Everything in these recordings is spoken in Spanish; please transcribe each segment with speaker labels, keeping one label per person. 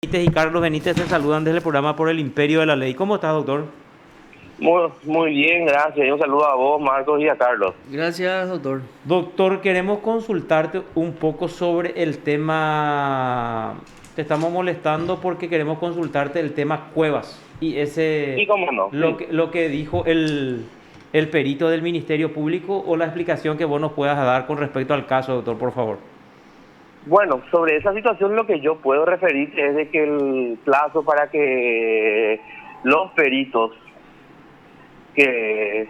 Speaker 1: Benítez y Carlos Benítez te saludan desde el programa Por el Imperio de la Ley. ¿Cómo estás, doctor?
Speaker 2: Muy bien, gracias. Y un saludo a vos, Marcos, y a Carlos.
Speaker 3: Gracias, doctor.
Speaker 1: Doctor, queremos consultarte un poco sobre el tema. Te estamos molestando porque queremos consultarte el tema cuevas y
Speaker 2: Y cómo no, sí.
Speaker 1: lo que dijo el perito del Ministerio Público o la explicación que vos nos puedas dar con respecto al caso, doctor, por favor.
Speaker 2: Bueno, sobre esa situación lo que yo puedo referir es de que el plazo para que los peritos que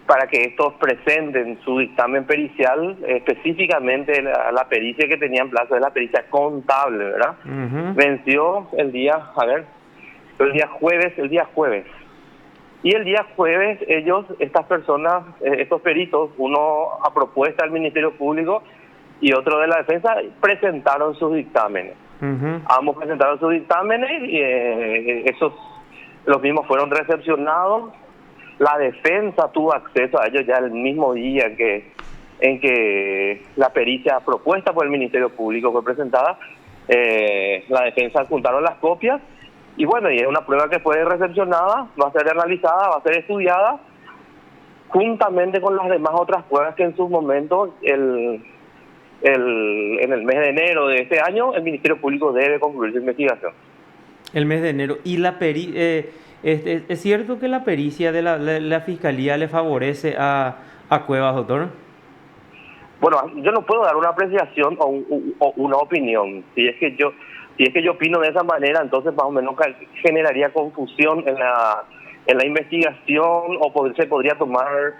Speaker 2: para que estos presenten su dictamen pericial, específicamente la pericia que tenían plazo es la pericia contable, ¿verdad?
Speaker 1: Ujú.
Speaker 2: Venció el día jueves. Y el día jueves estas personas, estos peritos, uno a propuesta del Ministerio Público y otro de la defensa, presentaron sus dictámenes.
Speaker 1: Ujú.
Speaker 2: Ambos presentaron sus dictámenes y los mismos fueron recepcionados. La defensa tuvo acceso a ellos ya el mismo día en que la pericia propuesta por el Ministerio Público fue presentada. La defensa adjuntaron las copias y bueno, y es una prueba que fue recepcionada, va a ser analizada, va a ser estudiada juntamente con las demás otras pruebas que en sus momentos en el mes de enero de este año el Ministerio Público debe concluir su investigación.
Speaker 1: El mes de enero. Y ¿es cierto que la pericia de la Fiscalía le favorece a Cuevas, doctor?
Speaker 2: Bueno, yo no puedo dar una apreciación o una opinión. Si es que yo opino de esa manera, entonces más o menos generaría confusión en la investigación se podría tomar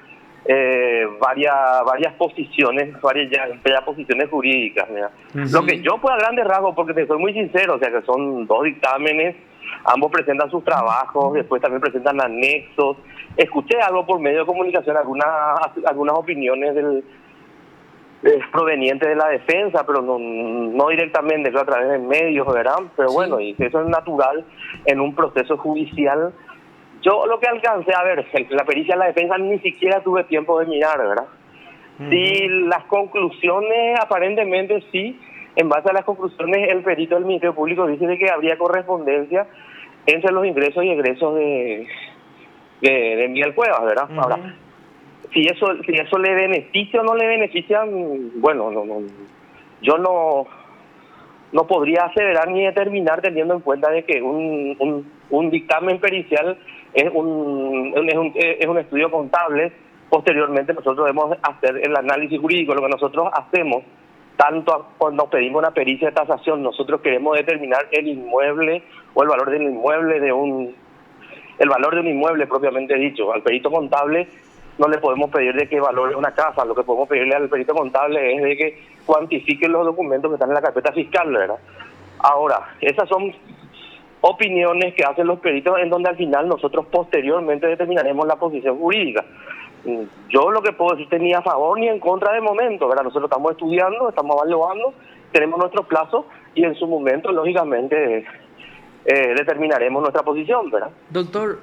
Speaker 2: varias posiciones, varias posiciones jurídicas. ¿Verdad?
Speaker 1: Ujú.
Speaker 2: Lo que yo puedo a grandes rasgos, porque te soy muy sincero, o sea que son dos dictámenes, ambos presentan sus trabajos, después también presentan anexos. Escuché algo por medio de comunicación, algunas opiniones provenientes de la defensa, pero no directamente, a través de medios, ¿verdad? Pero bueno,
Speaker 3: Sí.
Speaker 2: y eso es natural en un proceso judicial. Yo lo que alcancé a ver, la pericia de la defensa ni siquiera tuve tiempo de mirar, ¿verdad? Sí,
Speaker 1: Ujú.
Speaker 2: las conclusiones, aparentemente sí, en base a las conclusiones, el perito del Ministerio Público dice de que habría correspondencia entre los ingresos y egresos de Miguel Cuevas, ¿verdad? Ahora,
Speaker 1: Ujú.
Speaker 2: si eso le beneficia o no le beneficia, bueno, yo no podría aseverar ni determinar teniendo en cuenta de que un dictamen pericial es un estudio contable. Posteriormente nosotros debemos hacer el análisis jurídico. Lo que nosotros hacemos, cuando pedimos una pericia de tasación, nosotros queremos determinar el inmueble o el valor del inmueble el valor de un inmueble propiamente dicho. Al perito contable no le podemos pedir de que valore una casa, lo que podemos pedirle al perito contable es de que cuantifique los documentos que están en la carpeta fiscal, ¿verdad? Ahora, esas son opiniones que hacen los peritos en donde al final nosotros posteriormente determinaremos la posición jurídica. Yo lo que puedo decirte ni a favor ni en contra de momento, ¿verdad? Nosotros estamos estudiando, estamos evaluando, tenemos nuestro plazo y en su momento, lógicamente, determinaremos nuestra posición, ¿verdad?
Speaker 3: Doctor,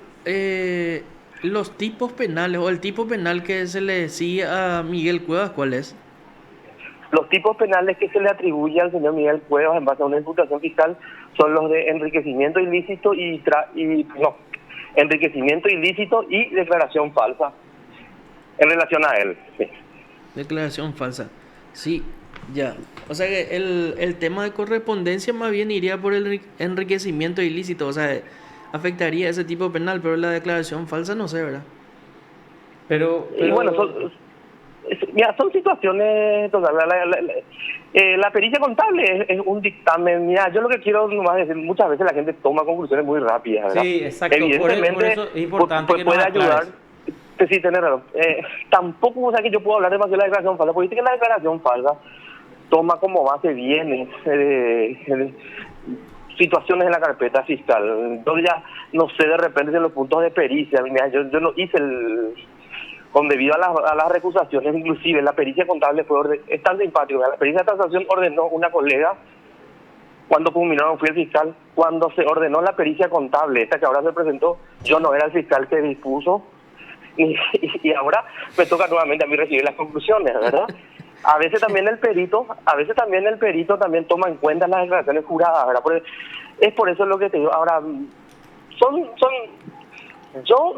Speaker 3: los tipos penales o el tipo penal que se le sigue a Miguel Cuevas, ¿cuál es?
Speaker 2: Los tipos penales que se le atribuye al señor Miguel Cuevas en base a una imputación fiscal son los de enriquecimiento ilícito enriquecimiento ilícito y declaración falsa en relación a él. Sí.
Speaker 3: Declaración falsa. Sí, ya. O sea que el tema de correspondencia más bien iría por el enriquecimiento ilícito. O sea, afectaría ese tipo penal, pero la declaración falsa no sé, ¿verdad?
Speaker 2: Y bueno,
Speaker 1: Pero,
Speaker 2: mira, son situaciones totales. La pericia contable es un dictamen. Mira, yo lo que quiero nomás decir, muchas veces la gente toma conclusiones muy rápidas, ¿verdad?
Speaker 1: sí, exacto. Por
Speaker 2: Evidentemente
Speaker 1: eso es importante que nos
Speaker 2: puede ayudar.
Speaker 1: aclares.
Speaker 2: Sí, tenés razón. Tampoco, o sea, que yo puedo hablar demasiado de la declaración falsa, porque dice que la declaración falsa toma como base bienes, situaciones en la carpeta fiscal. Entonces ya, no sé, de repente en los puntos de pericia, mira, yo no hice debido a las recusaciones, inclusive la pericia contable es tan simpático. La pericia de tasación ordenó una colega cuando culminaron, fui el fiscal, cuando se ordenó la pericia contable, esta que ahora se presentó, yo
Speaker 3: Sí.
Speaker 2: no era el fiscal que dispuso, y ahora me toca nuevamente a mí recibir las conclusiones, ¿verdad? A veces también el perito también toma en cuenta las declaraciones juradas, ¿verdad? Es por eso lo que te digo. Ahora, yo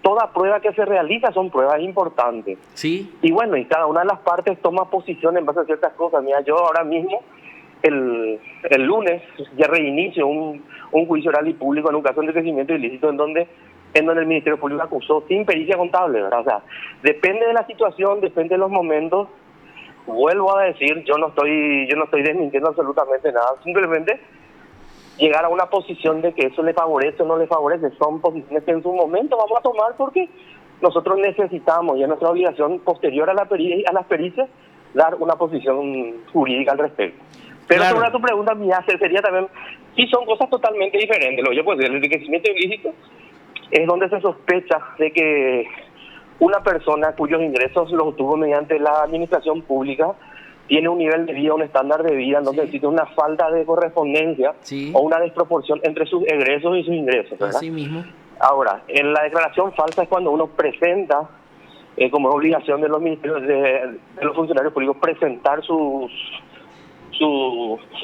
Speaker 2: toda prueba que se realiza son pruebas importantes.
Speaker 3: Sí,
Speaker 2: Y bueno, y cada una de las partes toma posición en base a ciertas cosas. Mira, yo ahora mismo, el lunes, ya reinicio un juicio oral y público en un caso de enriquecimiento ilícito en donde el Ministerio Público acusó sin pericia contable, ¿verdad? O sea, depende de la situación, depende de los momentos. Vuelvo a decir, yo no estoy desmintiendo absolutamente nada, simplemente llegar a una posición de que eso le favorece o no le favorece, son posiciones que en su momento vamos a tomar porque nosotros necesitamos, y es nuestra obligación posterior a las pericias, dar una posición jurídica al respecto. Pero
Speaker 1: Claro.
Speaker 2: sobre tu pregunta mía sería también, sí son cosas totalmente diferentes. Oye, pues el enriquecimiento ilícito es donde se sospecha de que una persona cuyos ingresos los obtuvo mediante la administración pública tiene un nivel de vida, un estándar de vida en donde
Speaker 3: Sí.
Speaker 2: existe una falta de correspondencia
Speaker 3: Sí.
Speaker 2: o una desproporción entre sus egresos y sus ingresos, ¿verdad?
Speaker 3: así mismo.
Speaker 2: Ahora, en la declaración falsa es cuando uno presenta, como es obligación de los ministerios, de los funcionarios públicos, presentar sus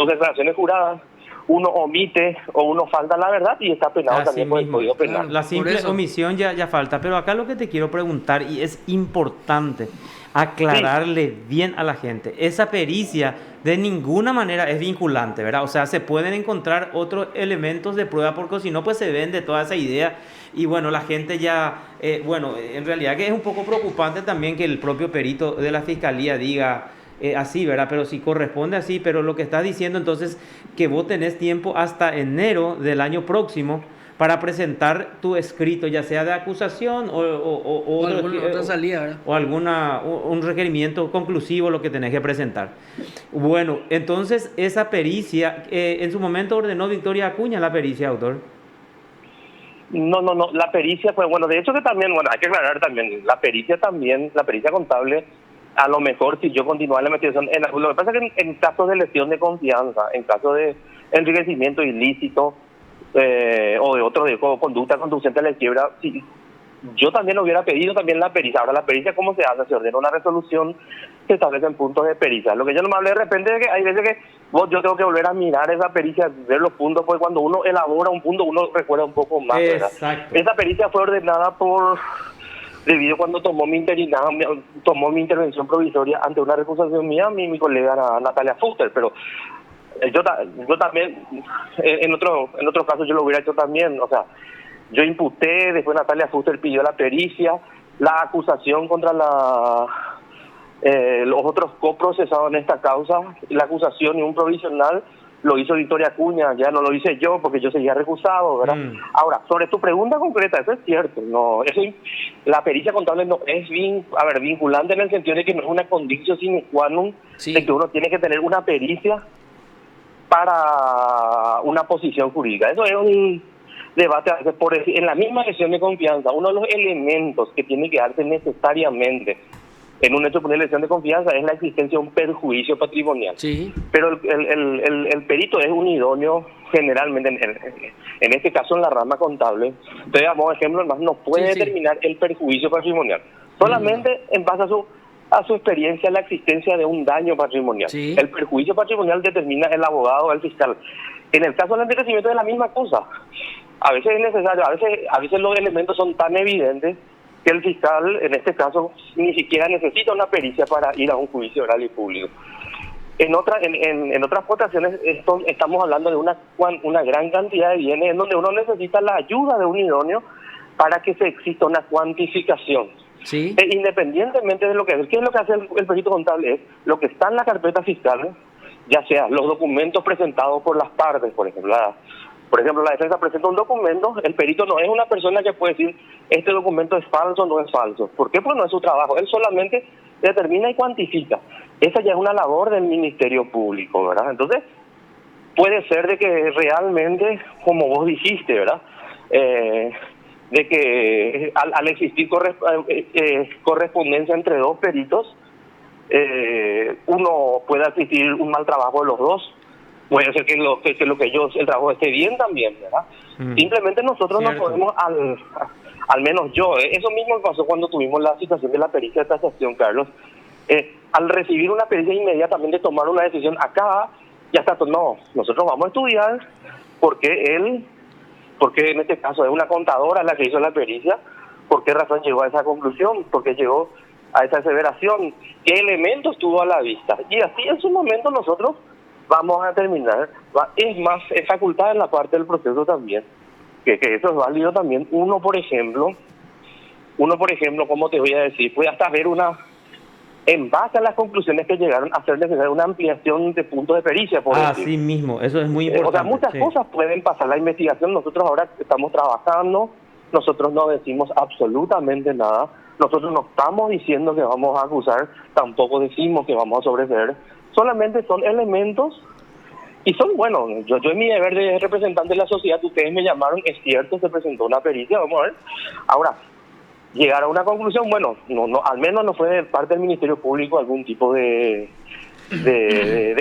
Speaker 2: declaraciones juradas, uno omite o uno falta la verdad y está penado
Speaker 1: Así
Speaker 2: también por el
Speaker 1: mismo.
Speaker 2: Código Penal.
Speaker 3: Claro.
Speaker 1: La
Speaker 3: Por
Speaker 1: simple
Speaker 3: eso.
Speaker 1: omisión ya falta, pero acá lo que te quiero preguntar, y es importante aclararle bien a la gente, esa pericia de ninguna manera es vinculante, ¿verdad? O sea, se pueden encontrar otros elementos de prueba porque si no, pues se vende toda esa idea y bueno, la gente ya, bueno, en realidad que es un poco preocupante también que el propio perito de la fiscalía diga así, ¿verdad? Pero si corresponde así, pero lo que está diciendo entonces que vos tenés tiempo hasta enero del año próximo para presentar tu escrito, ya sea de acusación
Speaker 3: O alguna otra salida, ¿verdad?
Speaker 1: o un requerimiento conclusivo lo que tenés que presentar. Bueno, entonces esa pericia, en su momento ordenó Victoria Acuña la pericia, autor.
Speaker 2: No, la pericia fue, bueno, de hecho que también, bueno, hay que aclarar también, la pericia contable, a lo mejor si yo continuara la investigación, lo que pasa es que en casos de lesión de confianza, en caso de enriquecimiento ilícito, o de otro de conducta conducente a la quiebra, si yo también hubiera pedido también la pericia. Ahora, la pericia, ¿cómo se hace? Se ordena una resolución, se establecen puntos de pericia. Lo que yo no me hablé de repente es que hay veces que yo tengo que volver a mirar esa pericia, ver los puntos, porque cuando uno elabora un punto, uno recuerda un poco más, ¿verdad?
Speaker 1: Exacto.
Speaker 2: Esa pericia fue ordenada debido cuando tomó mi intervención provisoria ante una recusación mía, mi colega Natalia Fuster, pero yo también, en otro caso yo lo hubiera hecho también, o sea, yo imputé, después Natalia Fuster pidió la pericia, la acusación contra los otros coprocesados en esta causa, la acusación y un provisional lo hizo Victoria Acuña, ya no lo hice yo porque yo seguía recusado, ¿verdad? Ahora, sobre tu pregunta concreta, eso es cierto, la pericia contable no es vinculante en el sentido de que no es una condicio sine qua non,
Speaker 3: Sí.
Speaker 2: de que uno tiene que tener una pericia para una posición jurídica. Eso es un debate a veces en la misma lesión de confianza. Uno de los elementos que tiene que darse necesariamente en un hecho por lesión de confianza es la existencia de un perjuicio patrimonial.
Speaker 3: Sí.
Speaker 2: Pero el perito es un idóneo generalmente, en este caso en la rama contable. Entonces, damos ejemplo, además no puede
Speaker 3: Sí, sí.
Speaker 2: determinar el perjuicio patrimonial. Solamente en base a su experiencia la existencia de un daño patrimonial.
Speaker 3: Sí.
Speaker 2: El perjuicio patrimonial determina el abogado o el fiscal. En el caso del enriquecimiento es la misma cosa. A veces es necesario, a veces los elementos son tan evidentes que el fiscal, en este caso, ni siquiera necesita una pericia para ir a un juicio oral y público. En otras votaciones estamos hablando de una gran cantidad de bienes en donde uno necesita la ayuda de un idóneo para que se exista una cuantificación.
Speaker 3: Sí.
Speaker 2: Independientemente de lo que es. ¿Qué es lo que hace el perito contable? Es lo que está en la carpeta fiscal, ya sea los documentos presentados por las partes, por ejemplo, la defensa presenta un documento, el perito no es una persona que puede decir este documento es falso o no es falso. ¿Por qué? Porque no es su trabajo. Él solamente determina y cuantifica. Esa ya es una labor del Ministerio Público, ¿verdad? Entonces, puede ser de que realmente, como vos dijiste, ¿verdad? De que al existir correspondencia entre dos peritos, uno pueda existir un mal trabajo de los dos, puede ser que lo que ellos, el trabajo esté bien también, ¿verdad? Simplemente nosotros no
Speaker 1: Cierto.
Speaker 2: podemos, al menos yo, eso mismo me pasó cuando tuvimos la situación de la pericia de tasación, Carlos. Al recibir una pericia inmediatamente tomar una decisión acá, ya está, no, nosotros vamos a estudiar porque en este caso es una contadora la que hizo la pericia, por qué razón llegó a esa conclusión, por qué llegó a esa aseveración, qué elementos tuvo a la vista. Y así en su momento nosotros vamos a terminar. Es más, es facultad en la parte del proceso también, que eso es válido también. Uno, por ejemplo, ¿cómo te voy a decir? Puede hasta ver en base a las conclusiones que llegaron, hacer necesaria una ampliación de puntos de pericia, por decir.
Speaker 1: Así mismo, eso es muy
Speaker 2: O sea,
Speaker 1: importante.
Speaker 2: muchas
Speaker 1: sí.
Speaker 2: cosas pueden pasar. La investigación, nosotros ahora estamos trabajando, nosotros no decimos absolutamente nada, nosotros no estamos diciendo que vamos a acusar, tampoco decimos que vamos a sobreseer, solamente son elementos y son, bueno, yo en mi deber de representante de la sociedad, ustedes me llamaron, es cierto, se presentó una pericia, vamos a ver. Ahora, llegar a una conclusión, bueno, no al menos no fue de parte del Ministerio Público algún tipo de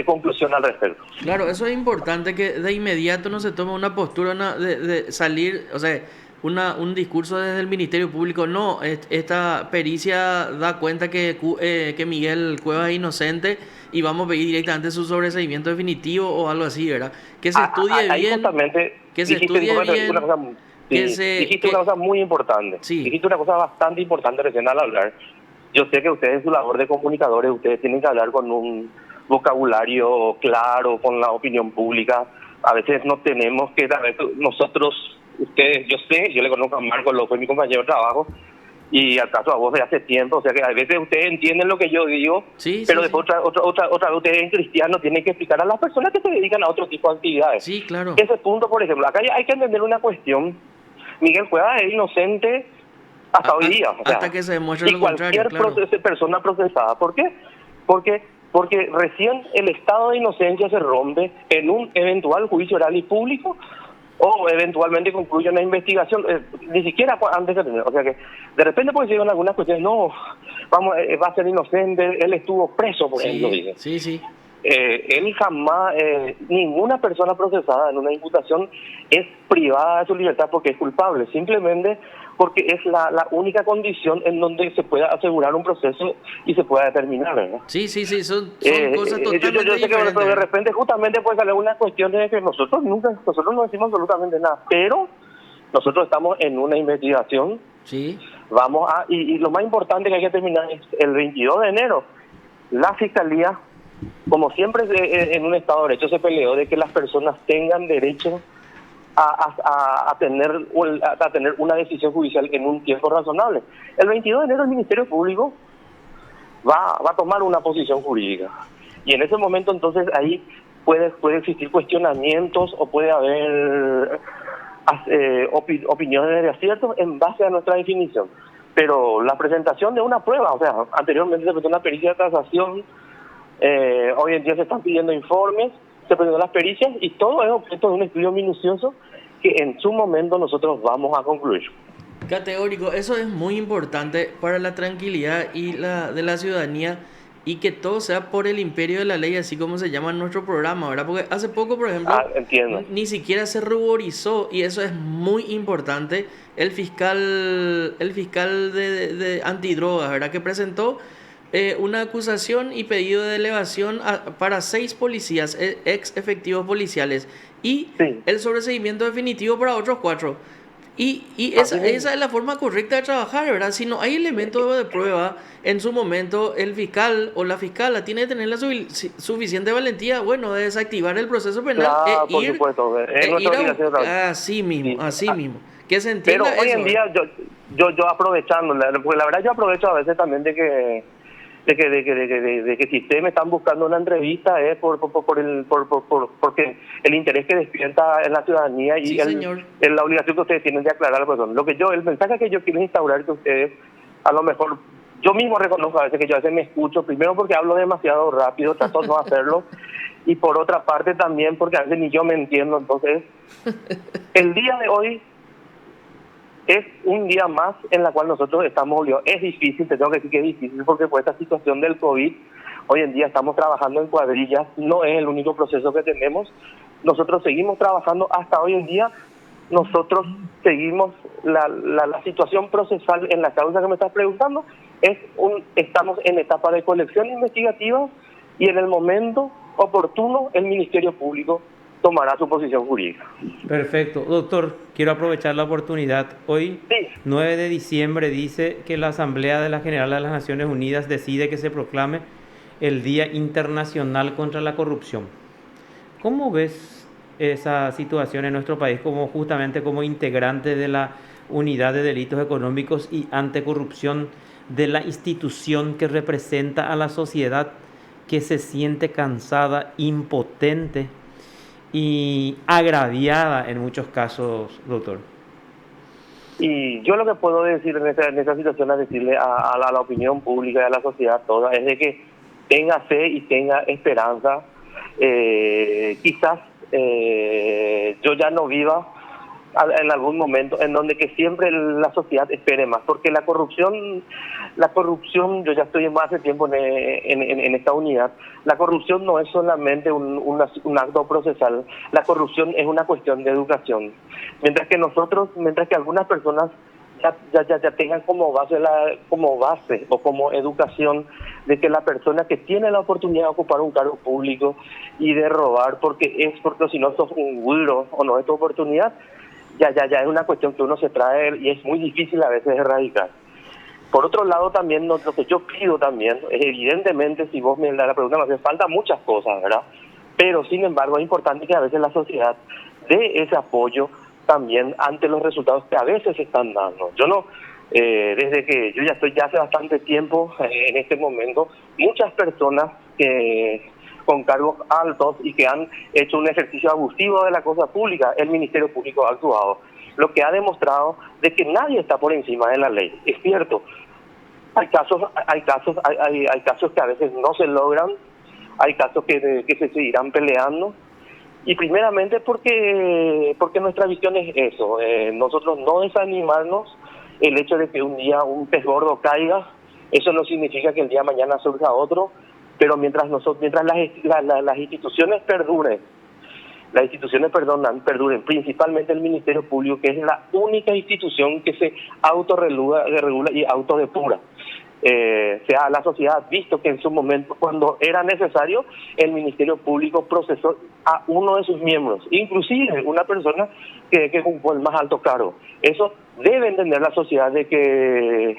Speaker 2: conclusión al respecto.
Speaker 3: Claro, eso es importante, que de inmediato no se tome una postura de salir, o sea, un discurso desde el Ministerio Público. No, esta pericia da cuenta que Miguel Cuevas es inocente y vamos a pedir directamente su sobreseimiento definitivo o algo así, ¿verdad? Que se estudie
Speaker 2: Ahí
Speaker 3: bien,
Speaker 2: justamente
Speaker 3: que se
Speaker 2: dijiste
Speaker 3: estudie bien,
Speaker 2: una cosa, dijiste una cosa muy importante.
Speaker 3: Sí.
Speaker 2: Dijiste una cosa bastante importante recién al hablar. Yo sé que ustedes en su labor de comunicadores, ustedes tienen que hablar con un vocabulario claro, con la opinión pública. A veces no tenemos que, a veces nosotros, ustedes, yo le conozco a Marco López, mi compañero de trabajo, y al caso a vos de hace tiempo, o sea que a veces ustedes entienden lo que yo digo,
Speaker 3: Sí,
Speaker 2: pero
Speaker 3: sí,
Speaker 2: después otra vez ustedes en cristiano tienen que explicar a las personas que se dedican a otro tipo de actividades.
Speaker 3: sí, claro.
Speaker 2: Ese punto, por ejemplo, acá hay que entender una cuestión. Miguel Cuevas es inocente hasta hoy día. O sea,
Speaker 3: Hasta que se demuestre
Speaker 2: y
Speaker 3: lo contrario,
Speaker 2: cualquier
Speaker 3: claro.
Speaker 2: persona procesada. ¿Por qué? Porque recién el estado de inocencia se rompe en un eventual juicio oral y público o eventualmente concluye una investigación, ni siquiera antes de tener. O sea que de repente puede llegar algunas cuestiones, no, va a ser inocente, él estuvo preso, por ejemplo, dicen.
Speaker 3: Sí.
Speaker 2: Él jamás, ninguna persona procesada en una imputación es privada de su libertad porque es culpable, simplemente porque es la única condición en donde se pueda asegurar un proceso y se pueda determinar, ¿verdad?
Speaker 3: Sí, son cosas
Speaker 2: Yo
Speaker 3: totalmente
Speaker 2: sé que
Speaker 3: diferentes.
Speaker 2: de repente justamente puede salir una cuestión de que nosotros no decimos absolutamente nada, pero nosotros estamos en una investigación,
Speaker 3: Sí,
Speaker 2: y lo más importante que hay que terminar es el 22 de enero, la Fiscalía, como siempre en un Estado de Derecho se peleó de que las personas tengan derecho a tener una decisión judicial en un tiempo razonable. El 22 de enero el Ministerio Público va a tomar una posición jurídica. Y en ese momento entonces ahí puede existir cuestionamientos o puede haber opiniones de aciertos en base a nuestra definición. Pero la presentación de una prueba, o sea, anteriormente se presentó una pericia de tasación, hoy en día se están pidiendo informes, se presentan las pericias y todo es objeto de un estudio minucioso que en su momento nosotros vamos a concluir.
Speaker 3: categórico. Eso es muy importante para la tranquilidad de la ciudadanía y que todo sea por el imperio de la ley, así como se llama en nuestro programa, ¿verdad? Porque hace poco, por ejemplo,
Speaker 2: entiendo.
Speaker 3: ni siquiera se ruborizó, y eso es muy importante, el fiscal de antidrogas, ¿verdad? Que presentó una acusación y pedido de elevación para 6 policías, ex efectivos policiales, y
Speaker 2: Sí.
Speaker 3: el sobreseimiento definitivo para otros 4. Y esa es la forma correcta de trabajar, ¿verdad? Si no hay elementos de prueba, en su momento el fiscal o la fiscala tiene que tener la suficiente valentía, bueno, de desactivar el proceso penal
Speaker 2: Por supuesto, es nuestra obligación.
Speaker 3: así mismo. Que se
Speaker 2: Pero
Speaker 3: entienda
Speaker 2: hoy
Speaker 3: eso,
Speaker 2: en día yo aprovechando, porque la verdad yo aprovecho a veces también de que si ustedes me están buscando una entrevista es porque el interés que despierta en la ciudadanía y
Speaker 3: Sí, señor.
Speaker 2: la obligación que ustedes tienen de aclarar a la persona. El mensaje que yo quiero instaurar que ustedes, a lo mejor, yo mismo reconozco a veces que yo a veces me escucho, primero porque hablo demasiado rápido, trato de no hacerlo, y por otra parte también porque a veces ni yo me entiendo. Entonces, el día de hoy es un día más en la cual nosotros estamos obligados. Es difícil, te tengo que decir que es difícil porque por esta situación del COVID, Hoy en día estamos trabajando en cuadrillas, no es el único proceso que tenemos. Nosotros seguimos trabajando hasta hoy en día. Nosotros seguimos la situación procesal en la causa que me estás preguntando. Estamos en etapa de colección investigativa y en el momento oportuno el Ministerio Público tomará su posición jurídica.
Speaker 1: Perfecto. Doctor, quiero aprovechar la oportunidad. Hoy,
Speaker 2: Sí.
Speaker 1: 9 de diciembre, dice que la Asamblea de la General de las Naciones Unidas decide que se proclame el Día Internacional contra la Corrupción. ¿Cómo ves esa situación en nuestro país justamente como integrante de la Unidad de Delitos Económicos y Anticorrupción de la institución que representa a la sociedad que se siente cansada, impotente y agraviada en muchos casos, doctor?
Speaker 2: Y yo lo que puedo decir en esta situación es decirle a la opinión pública y a la sociedad toda es de que tenga fe y tenga esperanza. Quizás yo ya no viva en algún momento en donde que siempre la sociedad espere más, porque la corrupción, yo ya estoy más hace tiempo en esta unidad. La corrupción no es solamente un acto procesal, la corrupción es una cuestión de educación. Mientras que algunas personas ya tengan como base o como educación de que la persona que tiene la oportunidad de ocupar un cargo público y de robar porque si no sos un güiro o no es tu oportunidad, ya es una cuestión que uno se trae y es muy difícil a veces erradicar. Por otro lado, también lo que yo pido también, evidentemente, si vos me la pregunta, me hace falta muchas cosas, ¿verdad? Pero, sin embargo, es importante que a veces la sociedad dé ese apoyo también ante los resultados que a veces se están dando. Yo no, desde que yo ya estoy ya hace bastante tiempo en este momento, muchas personas que con cargos altos y que han hecho un ejercicio abusivo de la cosa pública, el Ministerio Público ha actuado, lo que ha demostrado de que nadie está por encima de la ley. Es cierto, hay casos que a veces no se logran, hay casos que se seguirán peleando, y primeramente porque nuestra visión es eso, nosotros no desanimarnos. El hecho de que un día un pez gordo caiga, eso no significa que el día de mañana surja otro, pero mientras las instituciones perduren, perduren, principalmente el Ministerio Público, que es la única institución que se autorregula y autodepura. La sociedad ha visto que en su momento, cuando era necesario, el Ministerio Público procesó a uno de sus miembros, inclusive una persona que ocupó el más alto cargo. Eso debe entender la sociedad de que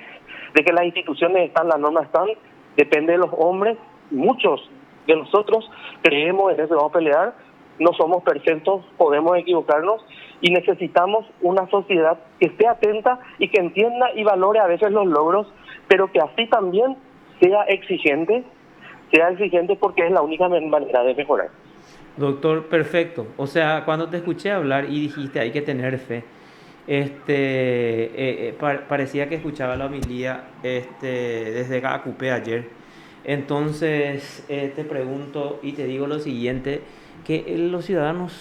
Speaker 2: las instituciones están, las normas están, depende de los hombres. Muchos de nosotros creemos en eso, vamos a pelear, no somos perfectos, podemos equivocarnos y necesitamos una sociedad que esté atenta y que entienda y valore a veces los logros, pero que así también sea exigente porque es la única manera de mejorar.
Speaker 1: Doctor, perfecto. O sea, cuando te escuché hablar y dijiste hay que tener fe, parecía que escuchaba la homilía desde Acupé ayer. Entonces, te pregunto y te digo lo siguiente, que los ciudadanos,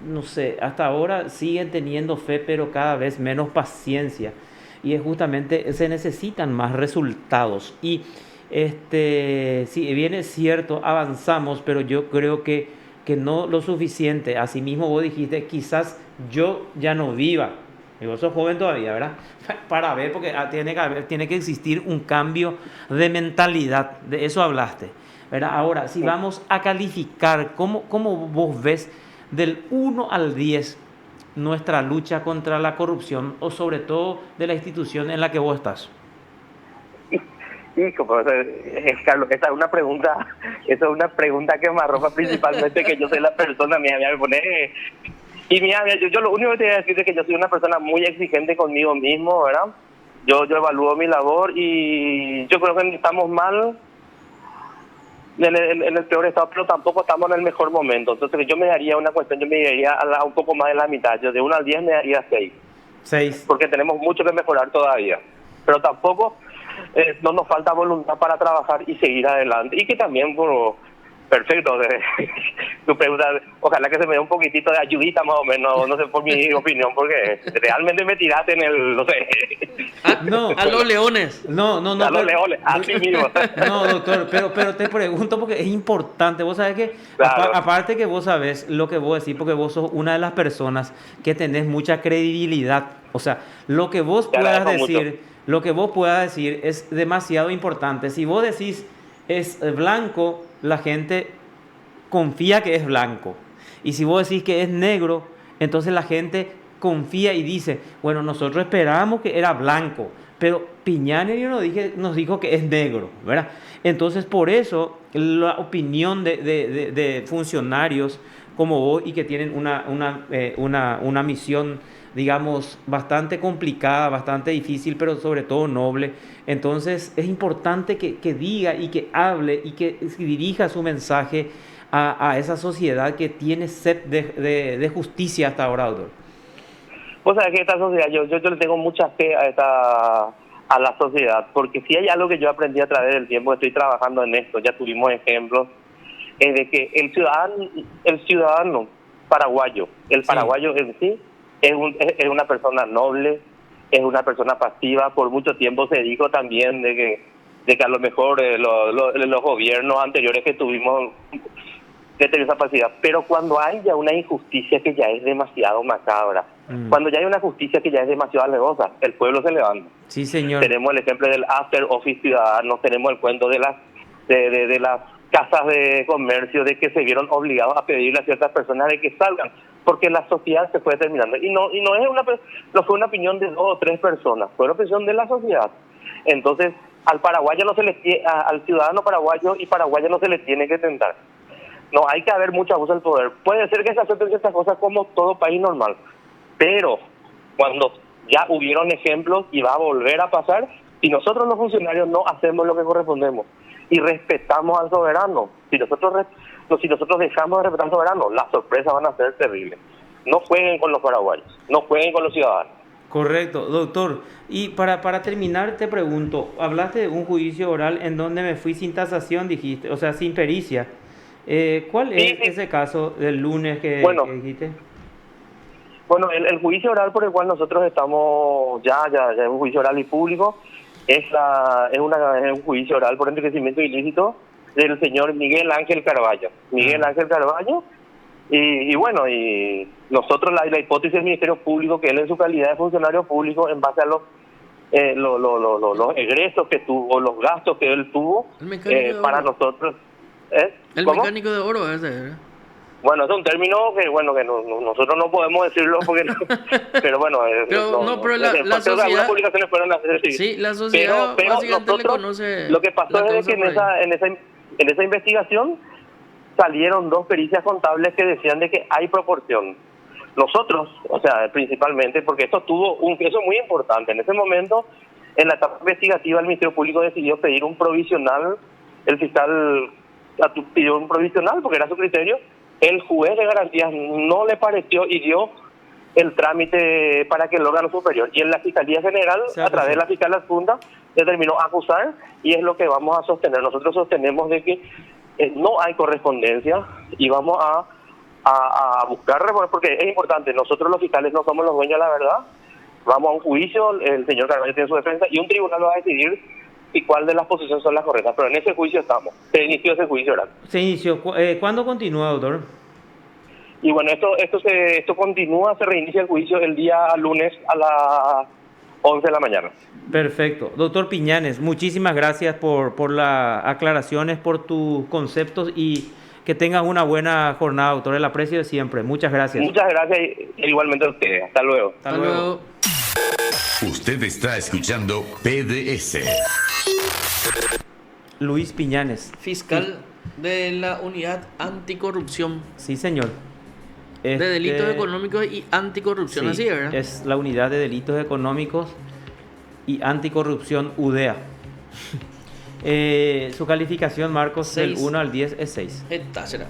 Speaker 1: no sé, hasta ahora siguen teniendo fe, pero cada vez menos paciencia. Y es justamente, se necesitan más resultados. Y si bien es cierto, avanzamos, pero yo creo que no lo suficiente. Asimismo, vos dijiste, quizás yo ya no viva. Y vos sos joven todavía, ¿verdad? Para ver, porque tiene que existir un cambio de mentalidad. De eso hablaste, ¿verdad? Ahora, si vamos a calificar, ¿cómo vos ves del 1 al 10 nuestra lucha contra la corrupción o sobre todo de la institución en la que vos estás?
Speaker 2: Hijo, Carlos, esa es una pregunta que me arropa principalmente que yo soy la persona, me pone. Y mira, yo lo único que te voy a decir es que yo soy una persona muy exigente conmigo mismo, ¿verdad? Yo evalúo mi labor y yo creo que estamos mal en el peor estado, pero tampoco estamos en el mejor momento. Entonces yo me daría un poco más de la mitad. Yo de 1 al 10 me daría 6.
Speaker 1: 6.
Speaker 2: Porque tenemos mucho que mejorar todavía. Pero tampoco no nos falta voluntad para trabajar y seguir adelante. Y que también Perfecto. Tu pregunta, ojalá que se me dé un poquitito de ayudita más o menos, no sé, por mi opinión, porque realmente me tiraste en el, no sé.
Speaker 1: No,
Speaker 3: A los leones.
Speaker 1: no,
Speaker 2: A los leones, así mismo.
Speaker 1: No, doctor, pero te pregunto porque es importante. Vos sabés que,
Speaker 2: Claro.
Speaker 1: aparte que vos sabés lo que vos decís, porque vos sos una de las personas que tenés mucha credibilidad. O sea, lo que vos
Speaker 2: Te
Speaker 1: puedas
Speaker 2: agradezco mucho.
Speaker 1: decir, lo que vos puedas decir es demasiado importante. Si vos decís es blanco, la gente confía que es blanco. Y si vos decís que es negro, entonces la gente confía y dice, bueno, nosotros esperábamos que era blanco, pero Piñanes nos dijo que es negro, ¿verdad? Entonces, por eso, la opinión de funcionarios como vos y que tienen una misión, digamos, bastante complicada, bastante difícil, pero sobre todo noble. Entonces, es importante que diga y que hable y que dirija su mensaje a esa sociedad que tiene sed de justicia hasta ahora, doctor.
Speaker 2: Vos sabés que esta sociedad, yo le tengo mucha fe a la sociedad, porque si hay algo que yo aprendí a través del tiempo, estoy trabajando en esto, ya tuvimos ejemplos, es de que el ciudadano paraguayo, el
Speaker 1: Sí.
Speaker 2: paraguayo en sí, es una persona noble, es una persona pasiva. Por mucho tiempo se dijo también de que a lo mejor los gobiernos anteriores que tuvimos de tener esa pasividad, pero cuando hay ya una injusticia que ya es demasiado macabra, cuando ya hay una justicia que ya es demasiado alevosa, el pueblo se levanta.
Speaker 1: Sí, señor.
Speaker 2: Tenemos el ejemplo del after office ciudadano, tenemos el cuento de las casas de comercio, de que se vieron obligados a pedirle a ciertas personas de que salgan, porque la sociedad se fue determinando. Y no no fue una opinión de 2 o 3 personas, fue una opinión de la sociedad. Entonces, al paraguayo al ciudadano paraguayo y paraguaya no se le tiene que tentar. No hay que haber mucho abuso del poder. Puede ser que se acepten ciertas cosas como todo país normal, pero cuando ya hubieron ejemplos y va a volver a pasar, si nosotros los funcionarios no hacemos lo que correspondemos y respetamos al soberano, si nosotros dejamos de respetar al soberano, las sorpresas van a ser terribles. No jueguen con los paraguayos, no jueguen con los ciudadanos.
Speaker 1: Correcto, doctor. Y para terminar, te pregunto, hablaste de un juicio oral en donde me fui sin tasación, dijiste, o sea, sin pericia. ¿Cuál es
Speaker 2: Sí.
Speaker 1: ese caso del lunes que dijiste?
Speaker 2: Bueno, el juicio oral por el cual nosotros estamos ya es un juicio oral y público, es un juicio oral por enriquecimiento ilícito del señor Miguel Ángel Carballo. Miguel Ángel Carballo, y bueno, y nosotros la hipótesis del Ministerio Público, que él en su calidad de funcionario público, en base a los egresos que tuvo, los gastos que él tuvo, para nosotros...
Speaker 3: El
Speaker 2: ¿Cómo?
Speaker 3: mecánico de oro ese, ¿verdad?
Speaker 2: Bueno, es un término que nosotros no podemos decirlo porque pero bueno,
Speaker 3: pero la sociedad,
Speaker 2: algunas publicaciones fueron así.
Speaker 3: Sí, la sociedad
Speaker 2: pero
Speaker 3: básicamente
Speaker 2: nosotros,
Speaker 3: le conoce.
Speaker 2: lo que pasó es que en esa investigación salieron 2 pericias contables que decían de que hay proporción. Nosotros, o sea, principalmente porque esto tuvo un peso muy importante. En ese momento, en la etapa investigativa, el Ministerio Público decidió pedir un provisional. El fiscal pidió un provisional porque era su criterio. El juez de garantías no le pareció y dio el trámite para que el órgano superior. Y en la Fiscalía General, a través de la fiscal adjunta, determinó acusar, y es lo que vamos a sostener. Nosotros sostenemos de que no hay correspondencia y vamos a buscar, porque es importante, nosotros los fiscales no somos los dueños de la verdad. Vamos a un juicio, el señor Carvalho tiene su defensa y un tribunal va a decidir y cuál de las posiciones son las correctas, pero en ese juicio estamos. Se inició ese juicio oral.
Speaker 1: Se inició. ¿Cuándo continúa, doctor?
Speaker 2: Y bueno, esto continúa, se reinicia el juicio el día lunes a las 11 de la mañana.
Speaker 1: Perfecto. Doctor Piñanes, muchísimas gracias por las aclaraciones, por tus conceptos y que tengas una buena jornada, doctor. El aprecio de siempre. Muchas gracias.
Speaker 2: Muchas gracias igualmente a ustedes. Hasta luego.
Speaker 1: Hasta luego.
Speaker 4: Usted está escuchando PDS.
Speaker 1: Luis Piñanes.
Speaker 3: Fiscal de la Unidad Anticorrupción.
Speaker 1: Sí, señor.
Speaker 3: De delitos económicos y anticorrupción,
Speaker 1: sí,
Speaker 3: así, ¿verdad?
Speaker 1: Es la Unidad de Delitos Económicos y Anticorrupción UDEA. Su calificación, Marcos, del 1 al 10 es 6.
Speaker 3: Esta será.